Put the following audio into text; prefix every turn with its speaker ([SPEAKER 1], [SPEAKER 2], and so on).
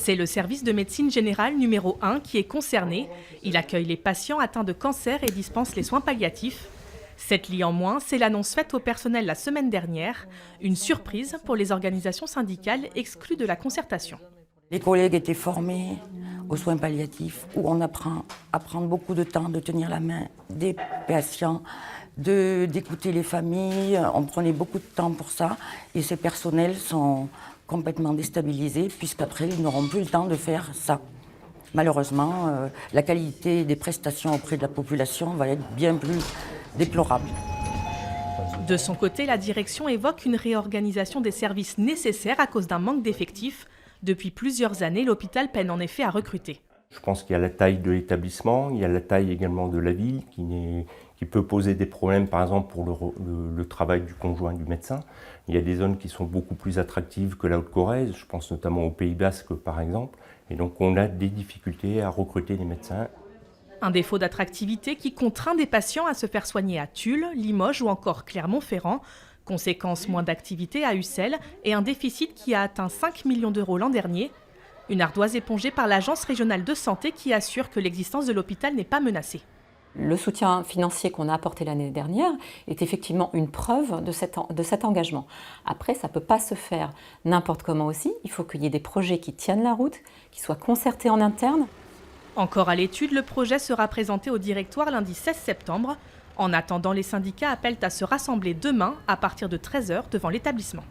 [SPEAKER 1] C'est le service de médecine générale numéro 1 qui est concerné. Il accueille les patients atteints de cancer et dispense les soins palliatifs. 7 lits en moins, c'est l'annonce faite au personnel la semaine dernière. Une surprise pour les organisations syndicales exclues de la concertation.
[SPEAKER 2] Les collègues étaient formés aux soins palliatifs où on apprend à prendre beaucoup de temps, de tenir la main des patients, d'écouter les familles. On prenait beaucoup de temps pour ça et ces personnels sont complètement déstabilisés puisqu'après ils n'auront plus le temps de faire ça. Malheureusement, la qualité des prestations auprès de la population va être bien plus déplorable.
[SPEAKER 1] De son côté, la direction évoque une réorganisation des services nécessaires à cause d'un manque d'effectifs. Depuis plusieurs années, l'hôpital peine en effet à recruter.
[SPEAKER 3] Je pense qu'il y a la taille de l'établissement, il y a la taille également de la ville qui peut poser des problèmes, par exemple pour le travail du conjoint du médecin. Il y a des zones qui sont beaucoup plus attractives que la Haute-Corrèze, je pense notamment au Pays Basque par exemple. Et donc on a des difficultés à recruter les médecins.
[SPEAKER 1] Un défaut d'attractivité qui contraint des patients à se faire soigner à Tulle, Limoges ou encore Clermont-Ferrand. Conséquence, moins d'activité à Ussel et un déficit qui a atteint 5 millions d'euros l'an dernier. Une ardoise épongée par l'Agence régionale de santé qui assure que l'existence de l'hôpital n'est pas menacée.
[SPEAKER 4] Le soutien financier qu'on a apporté l'année dernière est effectivement une preuve de cet engagement. Après, ça ne peut pas se faire n'importe comment aussi. Il faut qu'il y ait des projets qui tiennent la route, qui soient concertés en interne.
[SPEAKER 1] Encore à l'étude, le projet sera présenté au directoire lundi 16 septembre. En attendant, les syndicats appellent à se rassembler demain à partir de 13 h devant l'établissement.